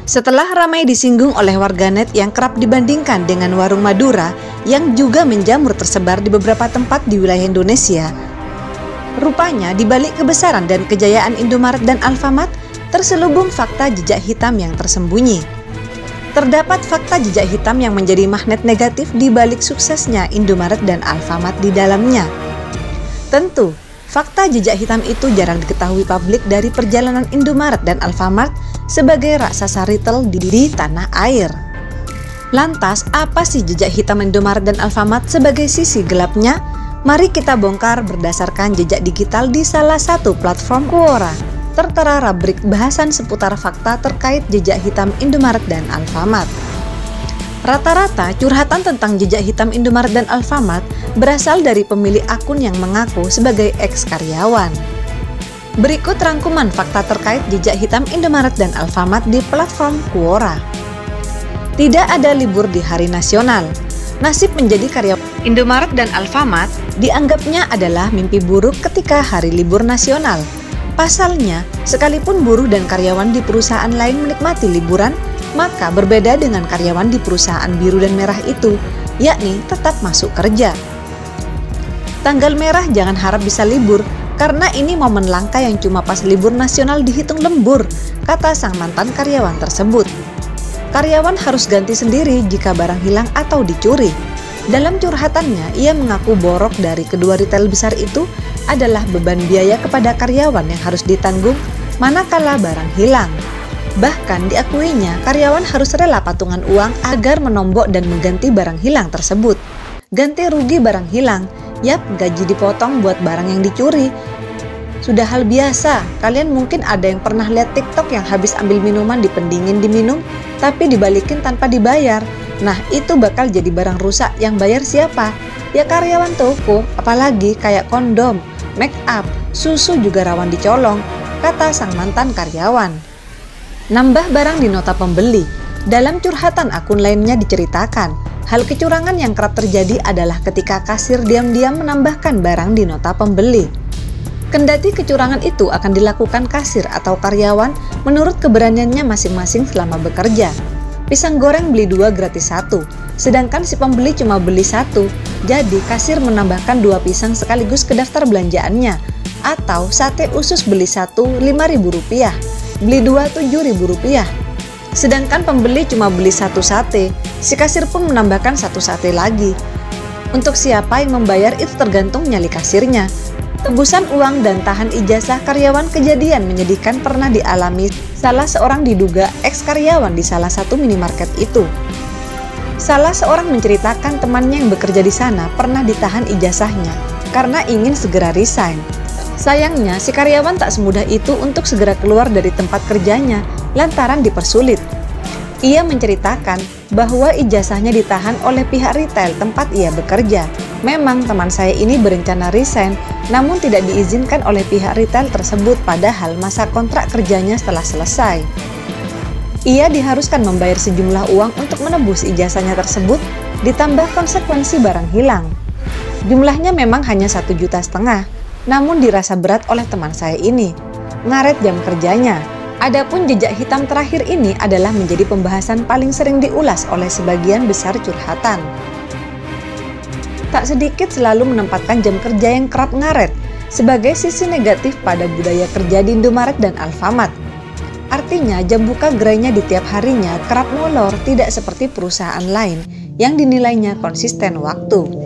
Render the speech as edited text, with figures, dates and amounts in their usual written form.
Setelah ramai disinggung oleh warganet yang kerap dibandingkan dengan warung Madura yang juga menjamur tersebar di beberapa tempat di wilayah Indonesia, rupanya di balik kebesaran dan kejayaan Indomaret dan Alfamart terselubung fakta jejak hitam yang tersembunyi. Terdapat fakta jejak hitam yang menjadi magnet negatif di balik suksesnya Indomaret dan Alfamart di dalamnya. Tentu, fakta jejak hitam itu jarang diketahui publik dari perjalanan Indomaret dan Alfamart sebagai raksasa retail di tanah air. Lantas, apa sih jejak hitam Indomaret dan Alfamart sebagai sisi gelapnya? Mari kita bongkar berdasarkan jejak digital di salah satu platform Quora. Tertera rubrik bahasan seputar fakta terkait jejak hitam Indomaret dan Alfamart. Rata-rata curhatan tentang jejak hitam Indomaret dan Alfamart berasal dari pemilik akun yang mengaku sebagai ex-karyawan. Berikut rangkuman fakta terkait jejak hitam Indomaret dan Alfamart di platform Quora. Tidak ada libur di hari nasional. Nasib menjadi karyawan Indomaret dan Alfamart dianggapnya adalah mimpi buruk ketika hari libur nasional. Pasalnya, sekalipun buruh dan karyawan di perusahaan lain menikmati liburan, maka berbeda dengan karyawan di perusahaan biru dan merah itu, yakni tetap masuk kerja. Tanggal merah jangan harap bisa libur, karena ini momen langka yang cuma pas libur nasional dihitung lembur, kata sang mantan karyawan tersebut. Karyawan harus ganti sendiri jika barang hilang atau dicuri. Dalam curhatannya, ia mengaku borok dari kedua retail besar itu adalah beban biaya kepada karyawan yang harus ditanggung manakala barang hilang. Bahkan diakuinya, karyawan harus rela patungan uang agar menombok dan mengganti barang hilang tersebut. Ganti rugi barang hilang, yap, gaji dipotong buat barang yang dicuri. Sudah hal biasa, kalian mungkin ada yang pernah lihat TikTok yang habis ambil minuman dipendingin diminum, tapi dibalikin tanpa dibayar. Nah, itu bakal jadi barang rusak yang bayar siapa? Ya karyawan toko, apalagi kayak kondom, make up, susu juga rawan dicolong, kata sang mantan karyawan. Nambah barang di nota pembeli. Dalam curhatan akun lainnya diceritakan, hal kecurangan yang kerap terjadi adalah ketika kasir diam-diam menambahkan barang di nota pembeli. Kendati kecurangan itu akan dilakukan kasir atau karyawan menurut keberaniannya masing-masing selama bekerja. Pisang goreng beli 2 gratis 1, sedangkan si pembeli cuma beli 1, jadi kasir menambahkan 2 pisang sekaligus ke daftar belanjaannya. Atau sate usus beli 1 Rp5.000, beli 2 Rp7.000. Sedangkan pembeli cuma beli 1 sate, si kasir pun menambahkan 1 sate lagi. Untuk siapa yang membayar itu tergantung nyali kasirnya. Tebusan uang dan tahan ijazah karyawan kejadian menyedihkan pernah dialami salah seorang diduga ex-karyawan di salah satu minimarket itu. Salah seorang menceritakan temannya yang bekerja di sana pernah ditahan ijazahnya karena ingin segera resign. Sayangnya, si karyawan tak semudah itu untuk segera keluar dari tempat kerjanya lantaran dipersulit. Ia menceritakan bahwa ijazahnya ditahan oleh pihak retail tempat ia bekerja. Memang teman saya ini berencana resign, namun tidak diizinkan oleh pihak retail tersebut padahal masa kontrak kerjanya setelah selesai. Ia diharuskan membayar sejumlah uang untuk menebus ijazahnya tersebut, ditambah konsekuensi barang hilang. Jumlahnya memang hanya 1,5 juta, namun dirasa berat oleh teman saya ini. Ngaret jam kerjanya. Adapun jejak hitam terakhir ini adalah menjadi pembahasan paling sering diulas oleh sebagian besar curhatan. Tak sedikit selalu menempatkan jam kerja yang kerap ngaret sebagai sisi negatif pada budaya kerja di Indomaret dan Alfamart. Artinya jam buka gerainya di tiap harinya kerap molor, tidak seperti perusahaan lain yang dinilainya konsisten waktu.